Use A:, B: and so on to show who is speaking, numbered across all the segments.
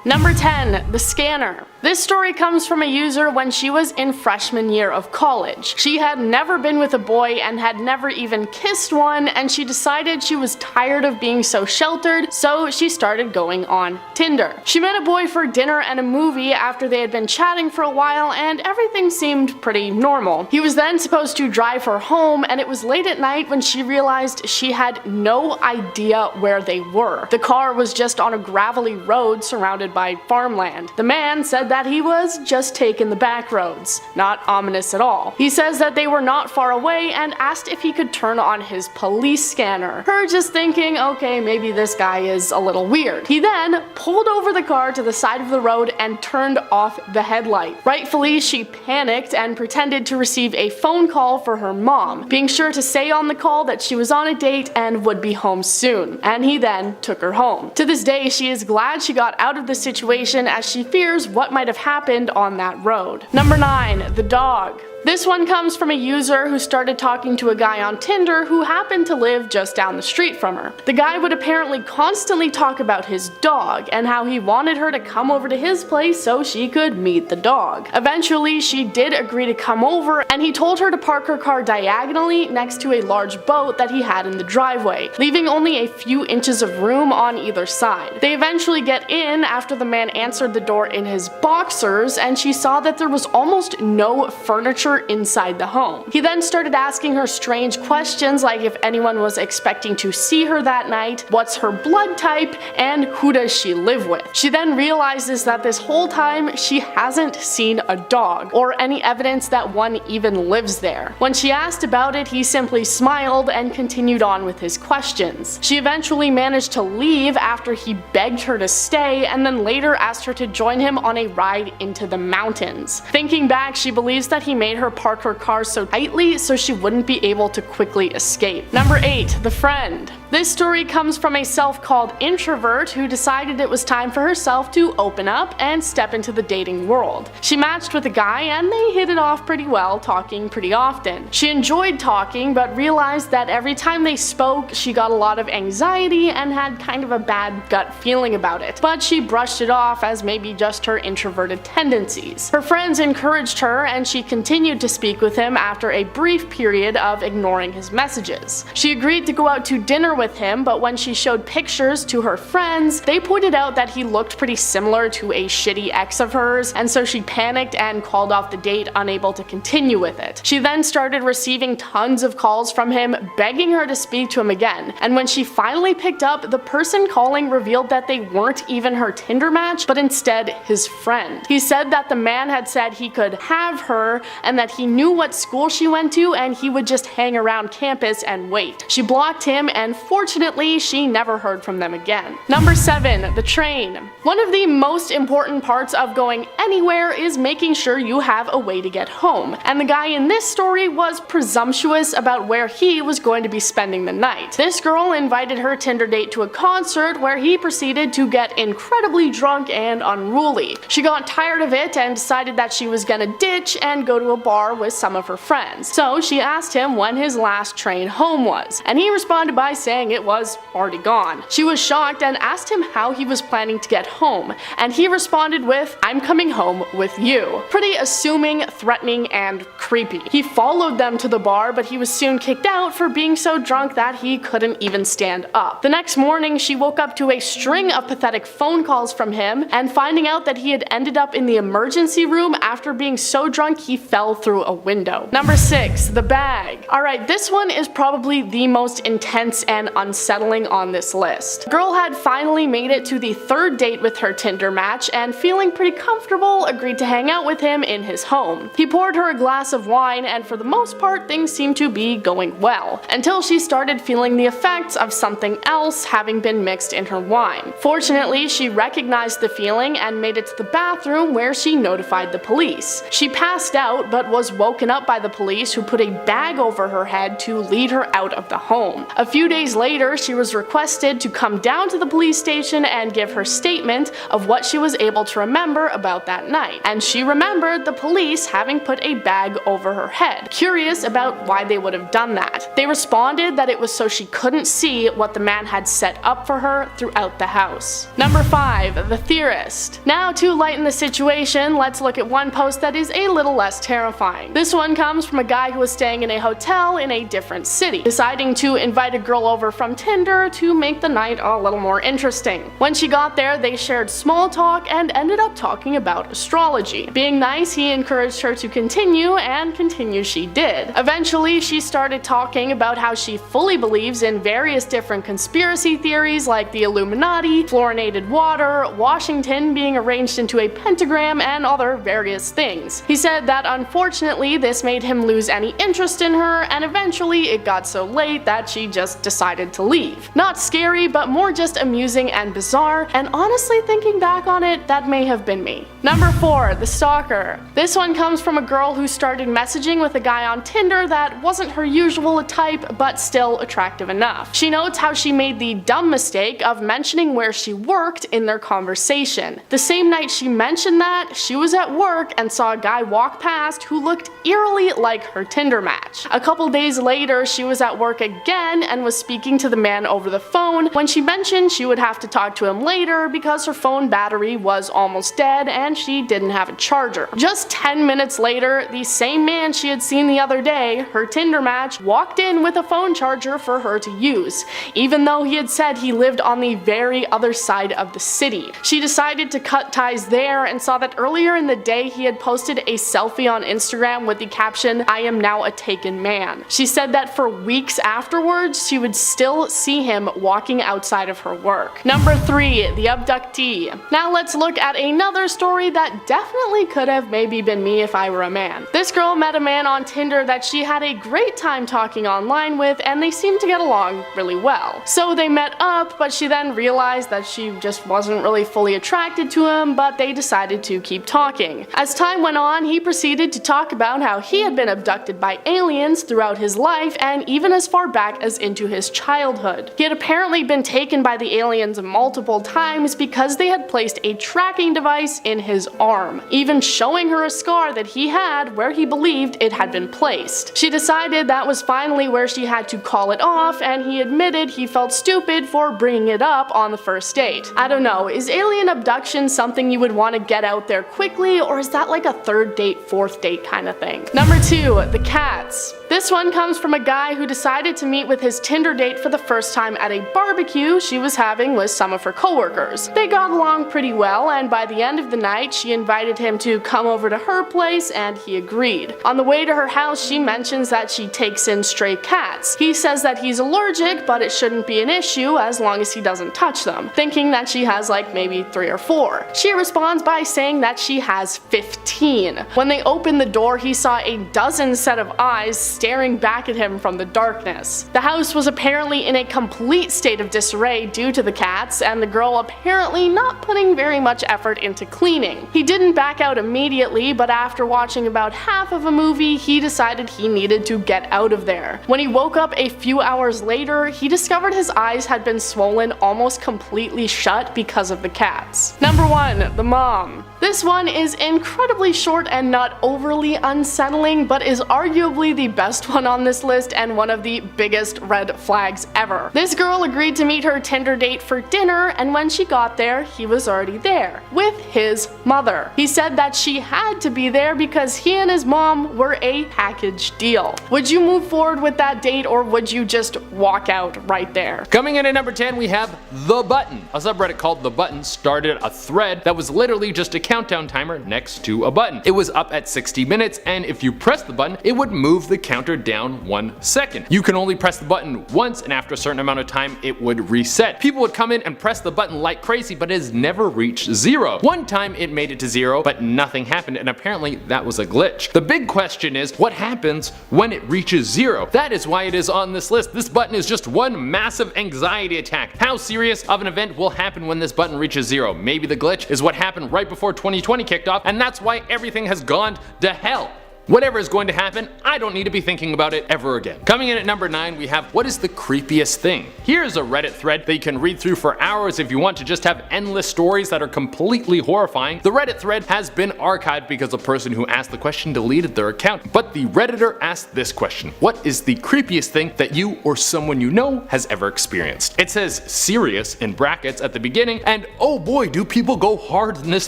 A: Number 10. The Scanner. This story comes from a user when she was in freshman year of college. She had never been with a boy and had never even kissed one, and she decided she was tired of being so sheltered, so she started going on Tinder. She met a boy for dinner and a movie after they had been chatting for a while, and everything seemed pretty normal. He was then supposed to drive her home, and it was late at night when she realized she had no idea where they were. The car was just on a gravelly road surrounded by farmland. The man said that he was just taking the back roads. Not ominous at all. He says that they were not far away and asked if he could turn on his police scanner. Her just thinking, okay, maybe this guy is a little weird. He then pulled over the car to the side of the road and turned off the headlight. Rightfully, she panicked and pretended to receive a phone call for her mom, being sure to say on the call that she was on a date and would be home soon. And he then took her home. To this day, she is glad she got out of the situation, as she fears what might have happened on that road. Number 9. The Dog. This one comes from a user who started talking to a guy on Tinder who happened to live just down the street from her. The guy would apparently constantly talk about his dog and how he wanted her to come over to his place so she could meet the dog. Eventually, she did agree to come over, and he told her to park her car diagonally next to a large boat that he had in the driveway, leaving only a few inches of room on either side. They eventually get in after the man answered the door in his boxers, and she saw that there was almost no furniture inside the home. He then started asking her strange questions like if anyone was expecting to see her that night, what's her blood type, and who does she live with. She then realizes that this whole time she hasn't seen a dog, or any evidence that one even lives there. When she asked about it, he simply smiled and continued on with his questions. She eventually managed to leave after he begged her to stay, and then later asked her to join him on a ride into the mountains. Thinking back, she believes that he made her park her car so tightly so she wouldn't be able to quickly escape. Number 8. The Friend. This story comes from a self-called introvert who decided it was time for herself to open up and step into the dating world. She matched with a guy and they hit it off pretty well, talking pretty often. She enjoyed talking, but realized that every time they spoke, she got a lot of anxiety and had kind of a bad gut feeling about it. But she brushed it off as maybe just her introverted tendencies. Her friends encouraged her, and she continued to speak with him after a brief period of ignoring his messages. She agreed to go out to dinner with him, but when she showed pictures to her friends, they pointed out that he looked pretty similar to a shitty ex of hers, and so she panicked and called off the date, unable to continue with it. She then started receiving tons of calls from him, begging her to speak to him again, and when she finally picked up, the person calling revealed that they weren't even her Tinder match, but instead his friend. He said that the man had said he could have her, and that he knew what school she went to, and he would just hang around campus and wait. She blocked him, and fortunately, she never heard from them again. Number 7. The Train. One of the most important parts of going anywhere is making sure you have a way to get home, and the guy in this story was presumptuous about where he was going to be spending the night. This girl invited her Tinder date to a concert where he proceeded to get incredibly drunk and unruly. She got tired of it and decided that she was gonna ditch and go to a bar with some of her friends. So she asked him when his last train home was, and he responded by saying it was already gone. She was shocked and asked him how he was planning to get home, and he responded with, "I'm coming home with you." Pretty assuming, threatening, and creepy. He followed them to the bar, but he was soon kicked out for being so drunk that he couldn't even stand up. The next morning, she woke up to a string of pathetic phone calls from him, and finding out that he had ended up in the emergency room after being so drunk he fell through a window. Number 6. The Bag. Alright, this one is probably the most intense and unsettling on this list. The girl had finally made it to the 3rd date with her Tinder match, and feeling pretty comfortable, agreed to hang out with him in his home. He poured her a glass of wine, and for the most part things seemed to be going well, until she started feeling the effects of something else having been mixed in her wine. Fortunately, she recognized the feeling and made it to the bathroom, where she notified the police. She passed out, but was woken up by the police, who put a bag over her head to lead her out of the home. A few days later, she was requested to come down to the police station and give her statement of what she was able to remember about that night. And she remembered the police having put a bag over her head, curious about why they would have done that. They responded that it was so she couldn't see what the man had set up for her throughout the house. Number 5. The Theorist. Now, to lighten the situation, let's look at one post that is a little less terrifying. This one comes from a guy who was staying in a hotel in a different city, deciding to invite a girl over from Tinder to make the night a little more interesting. When she got there, they shared small talk and ended up talking about astrology. Being nice, he encouraged her to continue, and continue she did. Eventually, she started talking about how she fully believes in various different conspiracy theories like the Illuminati, fluorinated water, Washington being arranged into a pentagram, and other various things. He said that unfortunately this made him lose any interest in her, and eventually it got so late that she just decided to leave. Not scary, but more just amusing and bizarre, and honestly thinking back on it, that may have been me. Number 4. The Stalker. This one comes from a girl who started messaging with a guy on Tinder that wasn't her usual type, but still attractive enough. She notes how she made the dumb mistake of mentioning where she worked in their conversation. The same night she mentioned that, she was at work and saw a guy walk past who looked eerily like her Tinder match. A couple days later, she was at work again and was speaking to the man over the phone when she mentioned she would have to talk to him later because her phone battery was almost dead and she didn't have a charger. Just 10 minutes later, the same man she had seen the other day, her Tinder match, walked in with a phone charger for her to use, even though he had said he lived on the very other side of the city. She decided to cut ties there and saw that earlier in the day he had posted a selfie on Instagram with the caption, "I am now a taken man." She said that for weeks afterwards, she would still see him walking outside of her work. Number 3. The Abductee. Now let's look at another story that definitely could have maybe been me if I were a man. This girl met a man on Tinder that she had a great time talking online with, and they seemed to get along really well. So they met up, but she then realized that she just wasn't really fully attracted to him, but they decided to keep talking. As time went on, he proceeded to talk about how he had been abducted by aliens throughout his life and even as far back as into his childhood. He had apparently been taken by the aliens multiple times because they had placed a tracking device in his arm, even showing her a scar that he had where he believed it had been placed. She decided that was finally where she had to call it off, and he admitted he felt stupid for bringing it up on the first date. I don't know, is alien abduction something you would want to get out there quickly, or is that like a third date, fourth date kind of thing? Number 2. The Cats. This one comes from a guy who decided to meet with his Tinder date for the first time at a barbecue she was having with some of her coworkers. They got along pretty well, and by the end of the night she invited him to come over to her place and he agreed. On the way to her house, she mentions that she takes in stray cats. He says that he's allergic, but it shouldn't be an issue as long as he doesn't touch them, thinking that she has like maybe 3 or 4. She responds by saying that she has 15. When they opened the door, he saw a dozen set of eyes staring back at him from the darkness. The house was apparently in a complete state of disarray due to the cats, and the girl apparently not putting very much effort into cleaning. He didn't back out immediately, but after watching about half of a movie, he decided he needed to get out of there. When he woke up a few hours later, he discovered his eyes had been swollen almost completely shut because of the cats. Number 1. The Mom. This one is incredibly short and not overly unsettling, but is arguably the best one on this list and one of the biggest red flags ever. This girl agreed to meet her Tinder date for dinner, and when she got there, he was already there, with his mother. He said that she had to be there because he and his mom were a package deal. Would you move forward with that date, or would you just walk out right there?
B: Coming in at number 10, we have The Button. A subreddit called The Button started a thread that was literally just a countdown timer next to a button. It was up at 60 minutes, and if you press the button, it would move the counter down 1 second. You can only press the button once, and after a certain amount of time, it would reset. People would come in and press the button like crazy, but it has never reached 0. One time it made it to 0, but nothing happened, and apparently that was a glitch. The big question is, what happens when it reaches 0? That is why it is on this list. This button is just one massive anxiety attack. How serious of an event will happen when this button reaches 0? Maybe the glitch is what happened right before 2020 kicked off, and that's why everything has gone to hell. Whatever is going to happen, I don't need to be thinking about it ever again. Coming in at number 9, we have what is the creepiest thing? Here's a Reddit thread that you can read through for hours if you want to just have endless stories that are completely horrifying. The Reddit thread has been archived because the person who asked the question deleted their account, but the Redditor asked this question: what is the creepiest thing that you or someone you know has ever experienced? It says serious in brackets at the beginning, and oh boy do people go hard in this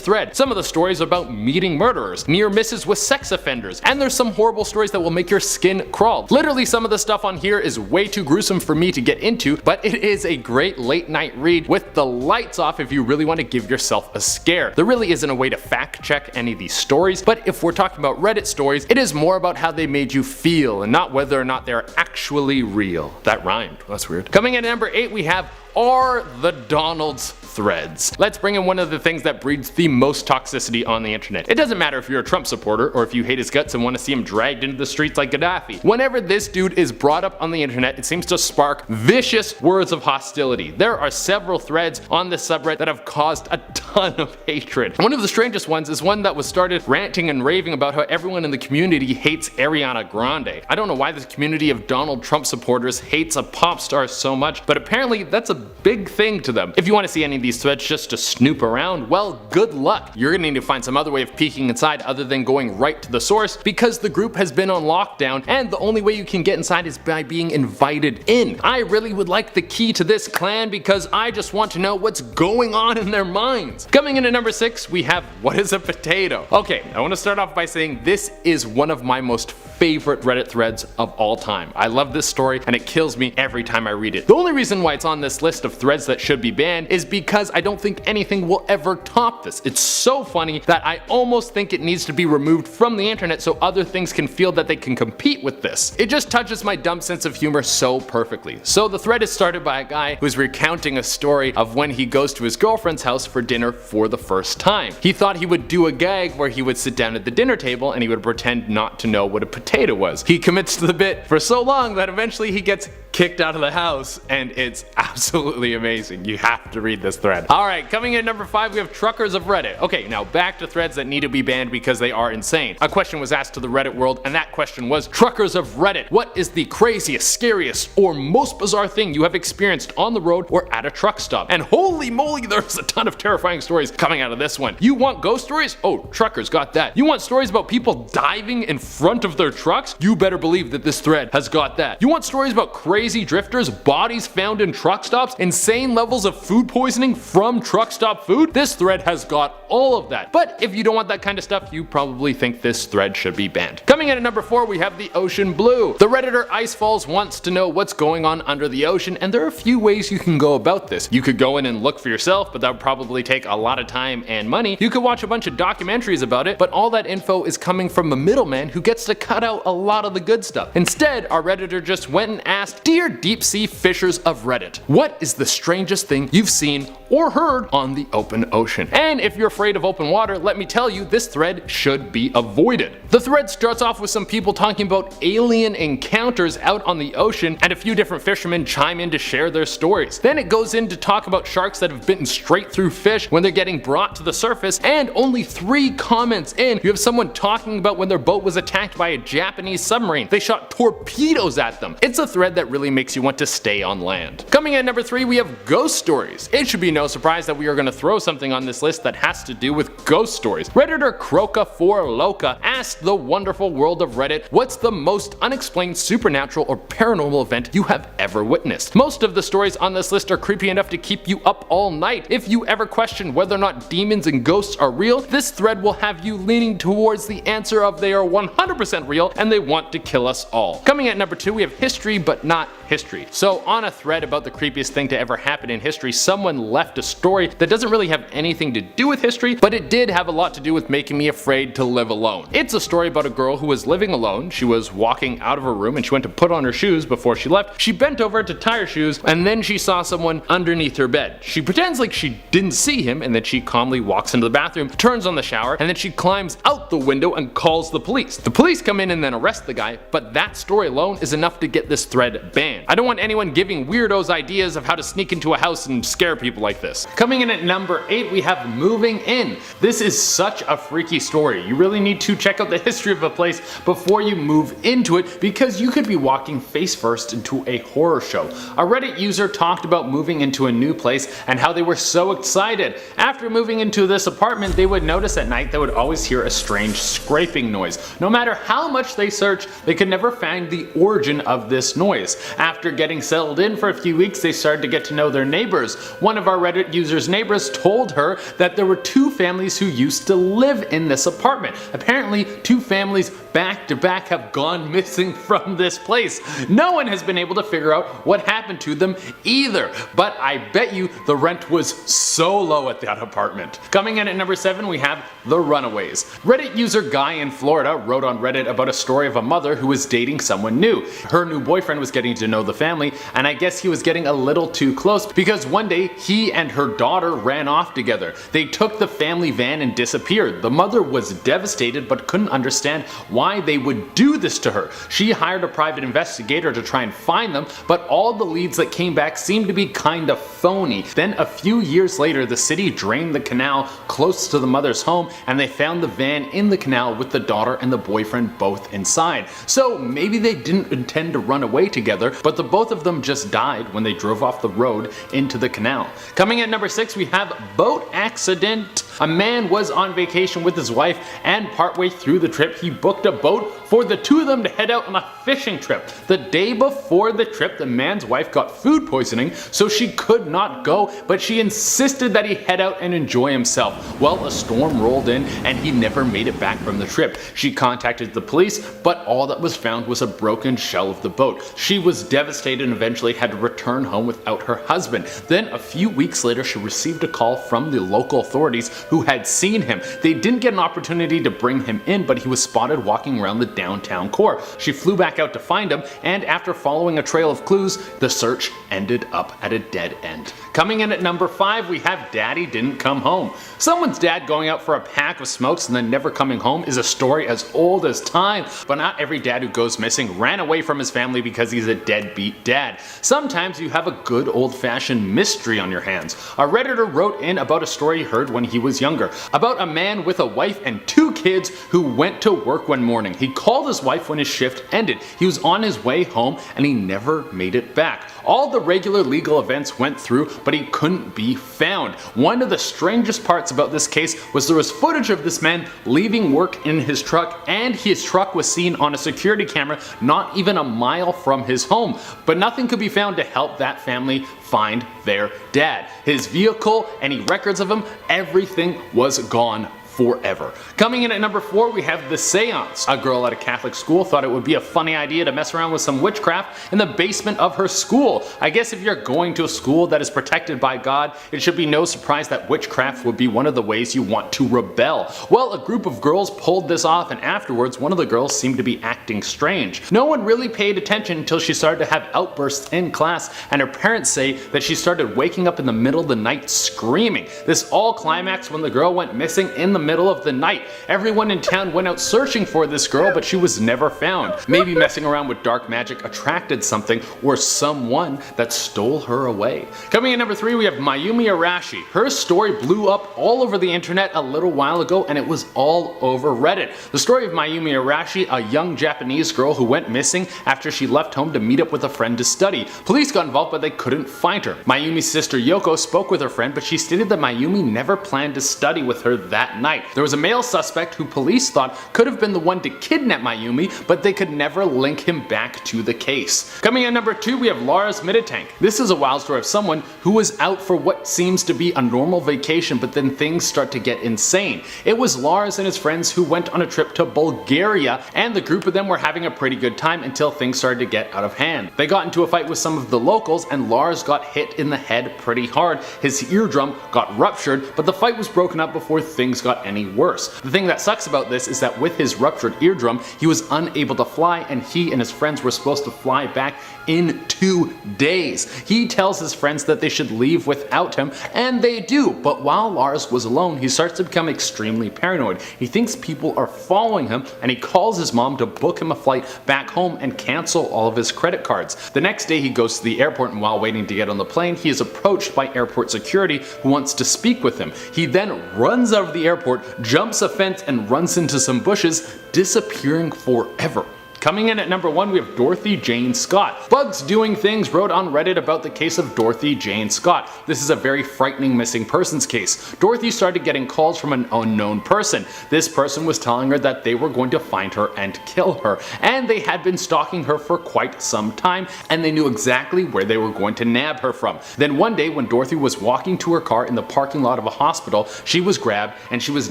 B: thread. Some of the stories are about meeting murderers, near misses with sex offenders, and there's some horrible stories that will make your skin crawl. Literally some of the stuff on here is way too gruesome for me to get into, but it is a great late night read with the lights off if you really want to give yourself a scare. There really isn't a way to fact check any of these stories, but if we're talking about Reddit stories, it is more about how they made you feel and not whether or not they're actually real. That rhymed. That's weird. Coming in at number 8, we have are the Donald's threads. Let's bring in one of the things that breeds the most toxicity on the internet. It doesn't matter if you're a Trump supporter or if you hate his guts and want to see him dragged into the streets like Gaddafi. Whenever this dude is brought up on the internet, it seems to spark vicious words of hostility. There are several threads on this subreddit that have caused a ton of hatred. One of the strangest ones is one that was started ranting and raving about how everyone in the community hates Ariana Grande. I don't know why this community of Donald Trump supporters hates a pop star so much, but apparently that's a big thing to them. If you want to see any of these threads just to snoop around, well, good luck. You're gonna need to find some other way of peeking inside other than going right to the source, because the group has been on lockdown and the only way you can get inside is by being invited in. I really would like the key to this clan because I just want to know what's going on in their minds. Coming in at number 6, we have what is a potato? Okay, I want to start off by saying this is one of my most favorite Reddit threads of all time. I love this story and it kills me every time I read it. The only reason why it's on this list of threads that should be banned is because I don't think anything will ever top this. It's so funny that I almost think it needs to be removed from the internet so other things can feel that they can compete with this. It just touches my dumb sense of humor so perfectly. So the thread is started by a guy who's recounting a story of when he goes to his girlfriend's house for dinner for the first time. He thought he would do a gag where he would sit down at the dinner table and he would pretend not to know what a potato was. He commits to the bit for so long that eventually he gets kicked out of the house, and it's absolutely amazing. You have to read this thread. Alright, coming in at number 5, we have truckers of Reddit. Okay, now back to threads that need to be banned because they are insane. A question was asked to the Reddit world, and that question was, truckers of Reddit, what is the craziest, scariest, or most bizarre thing you have experienced on the road or at a truck stop? And holy moly, there's a ton of terrifying stories coming out of this one. You want ghost stories? Oh, truckers got that. You want stories about people diving in front of their trucks? You better believe that this thread has got that. You want stories about crazy drifters, bodies found in truck stops, insane levels of food poisoning from truck stop food? This thread has got all of that. But if you don't want that kind of stuff, you probably think this thread should be banned. Coming in at number 4, we have the ocean blue. The Redditor Icefalls wants to know what's going on under the ocean, and there are a few ways you can go about this. You could go in and look for yourself, but that would probably take a lot of time and money. You could watch a bunch of documentaries about it, but all that info is coming from a middleman who gets to cut out a lot of the good stuff. Instead, our Redditor just went and asked, dear deep sea fishers of Reddit, what is the strangest thing you've seen or heard on the open ocean? And if you're afraid of open water, let me tell you, this thread should be avoided. The thread starts off with some people talking about alien encounters out on the ocean, and a few different fishermen chime in to share their stories. Then it goes in to talk about sharks that have bitten straight through fish when they're getting brought to the surface, and only 3 comments in, you have someone talking about when their boat was attacked by a Japanese submarine. They shot torpedoes at them. It's a thread that really makes you want to stay on land. Coming in at number 3, we have ghost stories. It should be no surprise that we are going to throw something on this list that has to do with ghost stories. Redditor Croca4Loca asked the wonderful world of Reddit, what's the most unexplained supernatural or paranormal event you have ever witnessed? Most of the stories on this list are creepy enough to keep you up all night. If you ever question whether or not demons and ghosts are real, this thread will have you leaning towards the answer of they are 100% real and they want to kill us all. Coming at number 2, we have history but not history. So on a thread about the creepiest thing to ever happen in history, someone left a story that doesn't really have anything to do with history, but it did have a lot to do with making me afraid to live alone. It's a story about a girl who was living alone. She was walking out of her room and she went to put on her shoes before she left. She bent over to tie her shoes and then she saw someone underneath her bed. She pretends like she didn't see him and then she calmly walks into the bathroom, turns on the shower, and then she climbs out out the window and calls the police. The police come in and then arrest the guy, but that story alone is enough to get this thread banned. I don't want anyone giving weirdos ideas of how to sneak into a house and scare people like this. Coming in at number 8, we have moving in. This is such a freaky story. You really need to check out the history of a place before you move into it, because you could be walking face first into a horror show. A Reddit user talked about moving into a new place and how they were so excited. After moving into this apartment, they would notice at night they would always hear a strange scraping noise. No matter how much they searched, they could never find the origin of this noise. After getting settled in for a few weeks, they started to get to know their neighbors. One of our Reddit user's neighbors told her that there were 2 families who used to live in this apartment. Apparently, 2 families back to back have gone missing from this place. No one has been able to figure out what happened to them either, but I bet you the rent was so low at that apartment. Coming in at number 7, we have the runaways. Reddit user Guy in Florida wrote on Reddit about a story of a mother who was dating someone new. Her new boyfriend was getting to know the family, and I guess he was getting a little too close because one day he and her daughter ran off together. They took the family van and disappeared. The mother was devastated but couldn't understand why they would do this to her. She hired a private investigator to try and find them, but all the leads that came back seemed to be kinda phony. Then a few years later, the city drained the canal close to the mother's home, and they found the van in the canal with the daughter and the boyfriend both inside. So maybe they didn't intend to run away together, but the both of them just died when they drove off the road into the canal. Coming at number 6, we have boat accident. A man was on vacation with his wife, and partway through the trip he booked a boat for the 2 of them to head out on a fishing trip. The day before the trip, the man's wife got food poisoning, so she could not go, but she insisted that he head out and enjoy himself. Well, a storm rolled in and he never made it back from the trip. She contacted the police, but all that was found was a broken shell of the boat. She was devastated and eventually had to return home without her husband. Then a few weeks later, she received a call from the local authorities who had seen him. They didn't get an opportunity to bring him in, but he was spotted walking around the downtown core. She flew back out to find him, and after following a trail of clues, the search ended up at a dead end. Coming in at number 5, we have Daddy Didn't Come Home. Someone's dad going out for a pack of smokes and then never coming home is a story as old as time, but not every dad who goes missing ran away from his family because he's a deadbeat dad. Sometimes you have a good old-fashioned mystery on your hands. A Redditor wrote in about a story he heard when he was younger, about a man with a wife and 2 kids who went to work one morning. He called his wife when his shift ended. He was on his way home and he never made it back. All the regular legal events went through, but he couldn't be found. One of the strangest parts about this case was there was footage of this man leaving work in his truck, and his truck was seen on a security camera not even a mile from his home. But nothing could be found to help that family find their dad. His vehicle, any records of him, everything was gone forever. Coming in at number 4, we have the Seance. A girl at a Catholic school thought it would be a funny idea to mess around with some witchcraft in the basement of her school. I guess if you're going to a school that is protected by God, it should be no surprise that witchcraft would be one of the ways you want to rebel. Well, a group of girls pulled this off, and afterwards one of the girls seemed to be acting strange. No one really paid attention until she started to have outbursts in class, and her parents say that she started waking up in the middle of the night screaming. This all climaxed when the girl went missing in the middle of the night. Everyone in town went out searching for this girl, but she was never found. Maybe messing around with dark magic attracted something or someone that stole her away. Coming in number 3, we have Mayumi Arashi. Her story blew up all over the internet a little while ago, and it was all over Reddit. The story of Mayumi Arashi, a young Japanese girl who went missing after she left home to meet up with a friend to study. Police got involved, but they couldn't find her. Mayumi's sister Yoko spoke with her friend, but she stated that Mayumi never planned to study with her that night. There was a male suspect who police thought could have been the one to kidnap Mayumi, but they could never link him back to the case. Coming in number 2, we have Lars Mittank. This is a wild story of someone who was out for what seems to be a normal vacation, but then things start to get insane. It was Lars and his friends who went on a trip to Bulgaria, and the group of them were having a pretty good time until things started to get out of hand. They got into a fight with some of the locals, and Lars got hit in the head pretty hard. His eardrum got ruptured, but the fight was broken up before things got got any worse. The thing that sucks about this is that with his ruptured eardrum, he was unable to fly, and he and his friends were supposed to fly back in 2 days. He tells his friends that they should leave without him, and they do, but while Lars was alone, he starts to become extremely paranoid. He thinks people are following him, and he calls his mom to book him a flight back home and cancel all of his credit cards. The next day he goes to the airport, and while waiting to get on the plane, he is approached by airport security who wants to speak with him. He then runs out of the airport, jumps a fence, and runs into some bushes, disappearing forever. Coming in at number 1, we have Dorothy Jane Scott. Bugs Doing Things wrote on Reddit about the case of Dorothy Jane Scott. This is a very frightening missing persons case. Dorothy started getting calls from an unknown person. This person was telling her that they were going to find her and kill her, and they had been stalking her for quite some time, and they knew exactly where they were going to nab her from. Then one day when Dorothy was walking to her car in the parking lot of a hospital, she was grabbed and she was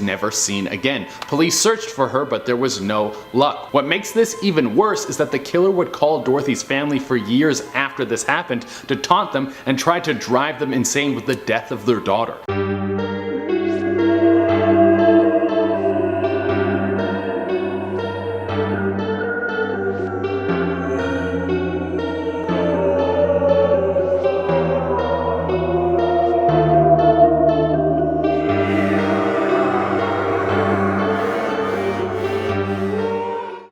B: never seen again. Police searched for her, but there was no luck. What makes this even worse is that the killer would call Dorothy's family for years after this happened to taunt them and try to drive them insane with the death of their daughter.